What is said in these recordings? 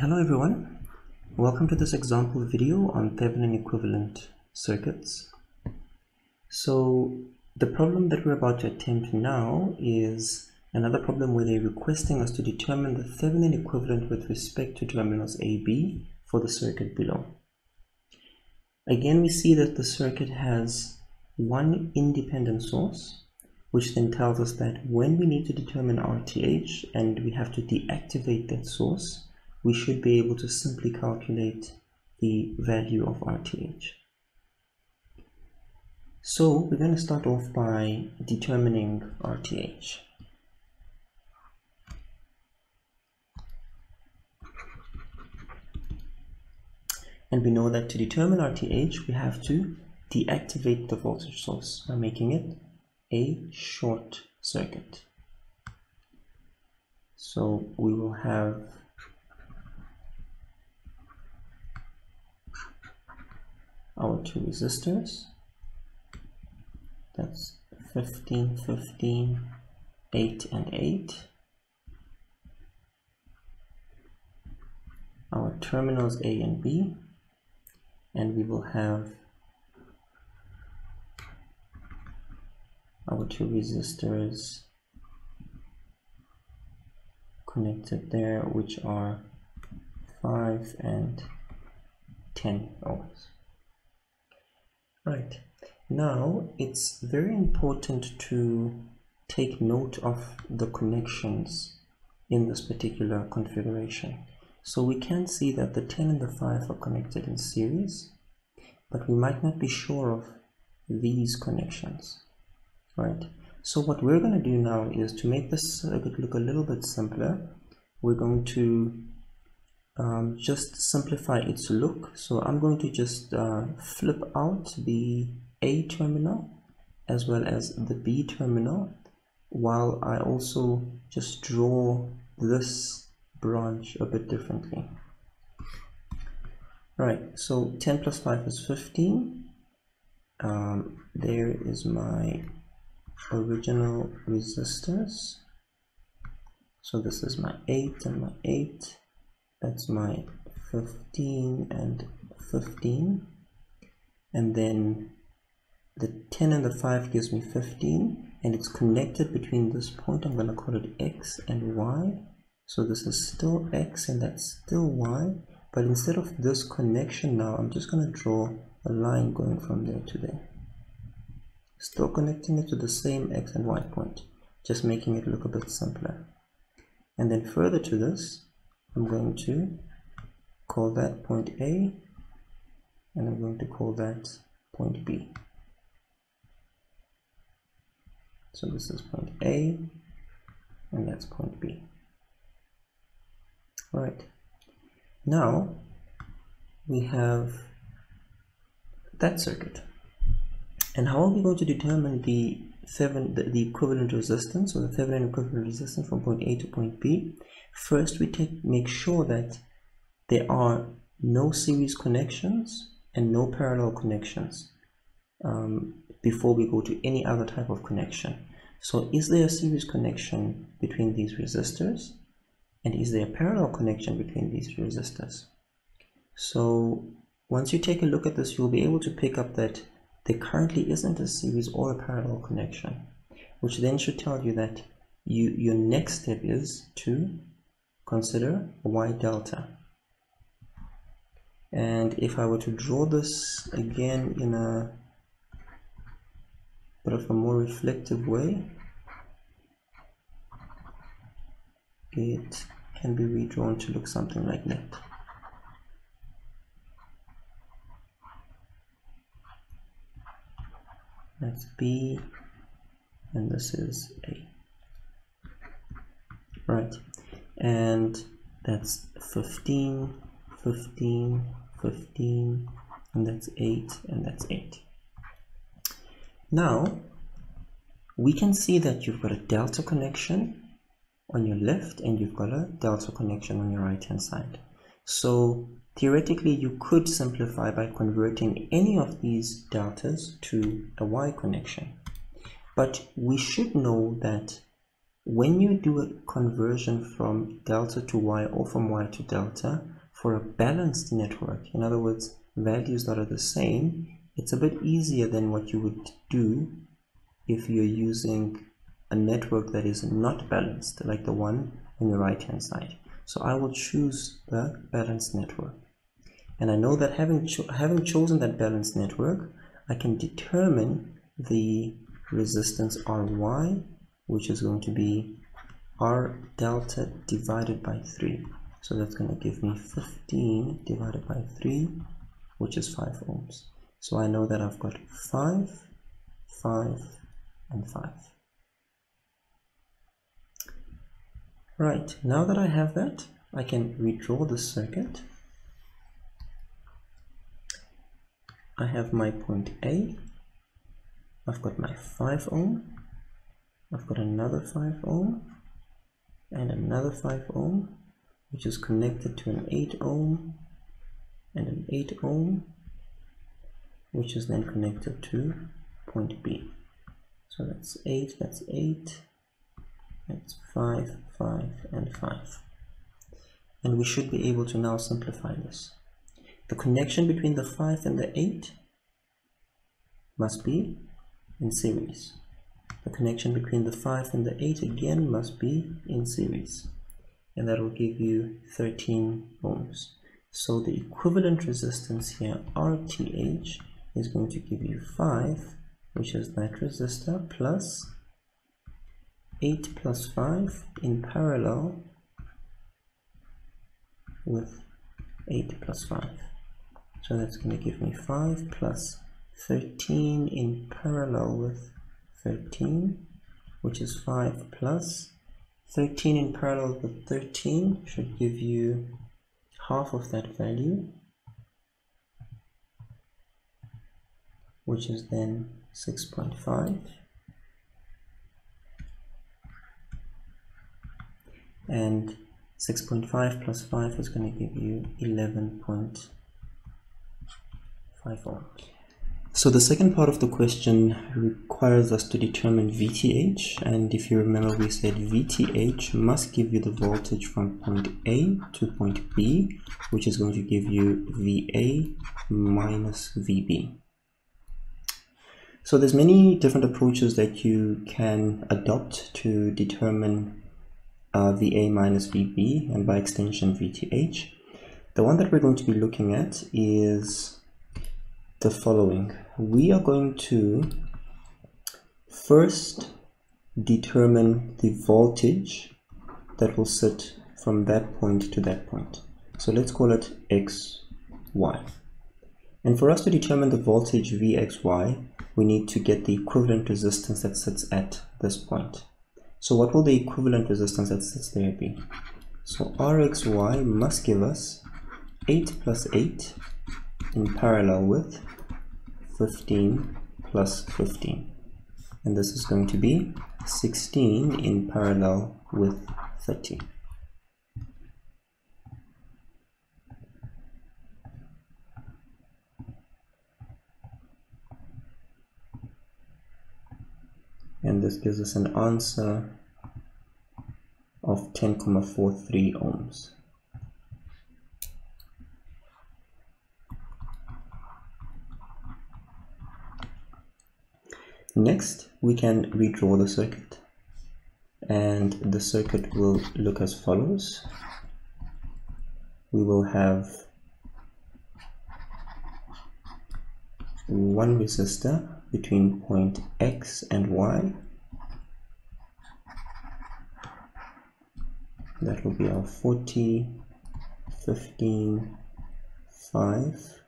Hello everyone, welcome to this example video on Thevenin equivalent circuits. So the problem that we're about to attempt now is another problem where they're requesting us to determine the Thevenin equivalent with respect to terminals AB for the circuit below. Again, we see that the circuit has one independent source, which then tells us that when we need to determine RTH and we have to deactivate that source, we should be able to simply calculate the value of RTH. So we're going to start off by determining RTH. And we know that to determine RTH, we have to deactivate the voltage source by making it a short circuit. So we will have our two resistors, that's 15, 15, 8 and 8. Our terminals A and B, and we will have our two resistors connected there, which are 5 and 10 ohms. Right, now it's very important to take note of the connections in this particular configuration. So we can see that the 10 and the 5 are connected in series, but we might not be sure of these connections. Right, so what we're going to do now is to make this circuit look a little bit simpler. We're going to just simplify its look. So I'm going to just flip out the A terminal as well as the B terminal, while I also just draw this branch a bit differently. Right, so 10 plus 5 is 15. There is my original resistors. So this is my 8 and my 8. That's my 15 and 15, and then the 10 and the 5 gives me 15, and it's connected between this point. I'm going to call it X and Y. So this is still X and that's still Y, but instead of this connection now, I'm just going to draw a line going from there to there, still connecting it to the same X and Y point, just making it look a bit simpler. And then further to this, I'm going to call that point A, and I'm going to call that point B. So this is point A, and that's point B. All right. Now we have that circuit. And how are we going to determine the equivalent resistance, or the Thevenin equivalent resistance from point A to point B? First, we make sure that there are no series connections and no parallel connections before we go to any other type of connection. So is there a series connection between these resistors, and is there a parallel connection between these resistors? So once you take a look at this, you'll be able to pick up that there currently isn't a series or a parallel connection, which then should tell you that your next step is to consider Y delta. And if I were to draw this again in a bit of a more reflective way, it can be redrawn to look something like that. That's B, and this is A. Right, and that's 15, 15, 15, and that's 8, and that's 8. Now, we can see that you've got a delta connection on your left, and you've got a delta connection on your right-hand side. So theoretically, you could simplify by converting any of these deltas to a Y connection. But we should know that when you do a conversion from delta to y or from y to delta for a balanced network, in other words, values that are the same, it's a bit easier than what you would do if you're using a network that is not balanced, like the one on your right hand side. So I will choose the balanced network, and I know that having chosen that balanced network, I can determine the resistance Ry, which is going to be R delta divided by 3. So that's going to give me 15 divided by 3, which is 5 ohms. So I know that I've got 5, 5, and 5. Right, now that I have that, I can redraw the circuit. I have my point A, I've got my 5 ohm, I've got another 5 ohm, and another 5 ohm, which is connected to an 8 ohm, and an 8 ohm, which is then connected to point B. So that's 8, that's 5, 5, and 5. And we should be able to now simplify this. The connection between the 5 and the 8 must be in series. The connection between the 5 and the 8 again must be in series. And that will give you 13 ohms. So the equivalent resistance here, RTH, is going to give you 5, which is that resistor, plus 8 plus 5 in parallel with 8 plus 5. So that's going to give me 5 plus 13 in parallel with 13, which is 5 plus 13 in parallel with 13 should give you half of that value, which is then 6.5. And 6.5 plus 5 is going to give you 11.5 ohms. So the second part of the question requires us to determine VTH, and if you remember, we said VTH must give you the voltage from point A to point B, which is going to give you VA minus VB. So there's many different approaches that you can adopt to determine VA minus VB, and by extension VTH. The one that we're going to be looking at is the following. We are going to first determine the voltage that will sit from that point to that point. So let's call it XY. And for us to determine the voltage VXY, we need to get the equivalent resistance that sits at this point. So what will the equivalent resistance that sits there be? So RXY must give us 8 plus 8 in parallel with 15 plus 15. And this is going to be 16 in parallel with 30. And this gives us an answer of 10.43 ohms. Next, we can redraw the circuit, and the circuit will look as follows. We will have one resistor between point X and Y. That will be our 40, 15, 5.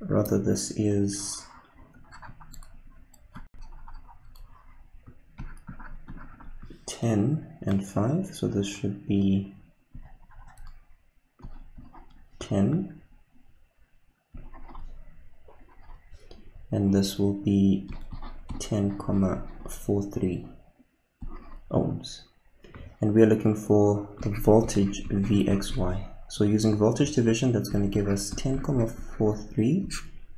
Rather, this is 10 and 5, so this should be 10, and this will be 10.43 ohms, and we are looking for the voltage VXY. So using voltage division, that's going to give us 10,43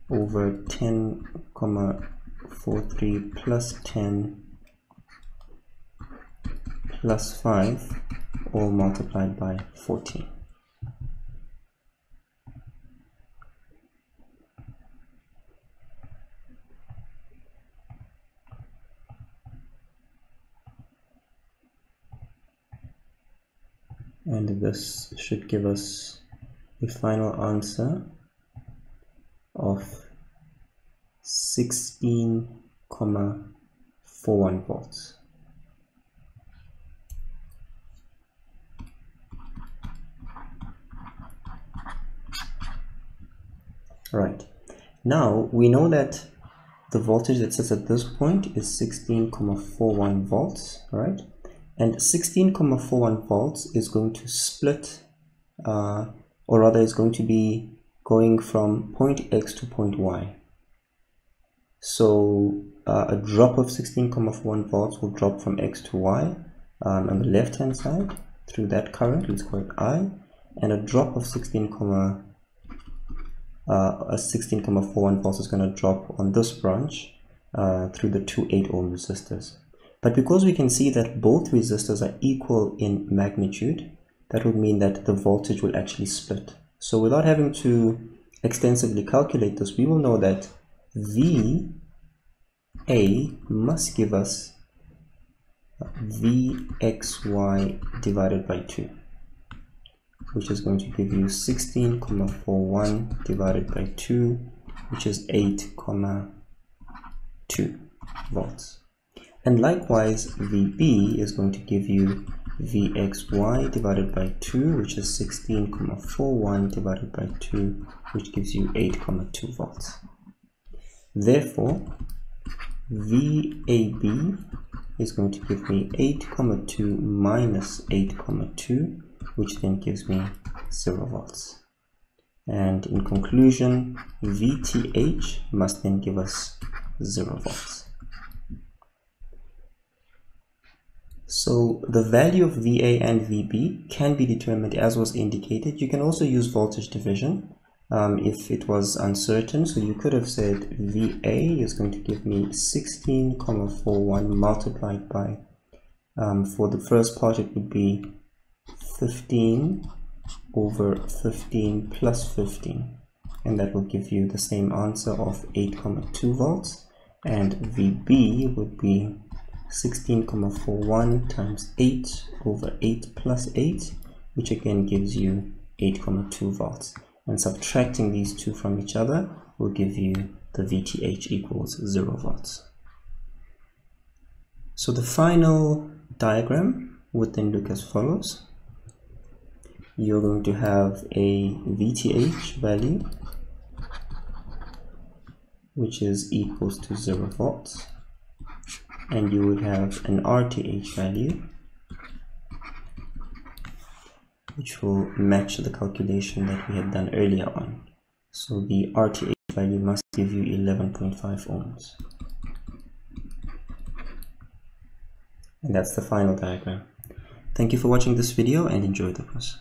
over 10,43 plus 10 plus 5, all multiplied by 14. And this should give us a final answer of 16,41 volts. Right, now we know that the voltage that sits at this point is 16,41 volts, right? And 16,41 volts is going to split, or rather is going to be going from point X to point Y. So a drop of 16,41 volts will drop from X to Y on the left hand side through that current, let's call it I, and a drop of 16,41 volts is going to drop on this branch through the two 8 ohm resistors. But because we can see that both resistors are equal in magnitude, that would mean that the voltage will actually split. So without having to extensively calculate this, we will know that VA must give us VXY divided by 2, which is going to give you 16,41 divided by 2, which is 8,2 volts. And likewise, VB is going to give you VXY divided by 2, which is 16,41 divided by 2, which gives you 8,2 volts. Therefore, VAB is going to give me 8,2 minus 8,2, which then gives me 0 volts. And in conclusion, VTH must then give us 0 volts. So the value of VA and VB can be determined as was indicated. You can also use voltage division if it was uncertain. So you could have said VA is going to give me 16,41 multiplied by, for the first part it would be 15 over 15 plus 15. And that will give you the same answer of 8,2 volts. And VB would be 16,41 times 8 over 8 plus 8, which again gives you 8,2 volts. And subtracting these two from each other will give you the VTH equals 0 volts. So the final diagram would then look as follows. You're going to have a VTH value, which is equals to 0 volts. And you would have an RTH value, which will match the calculation that we had done earlier on. So the RTH value must give you 11.5 ohms. And that's the final diagram. Thank you for watching this video and enjoy the course.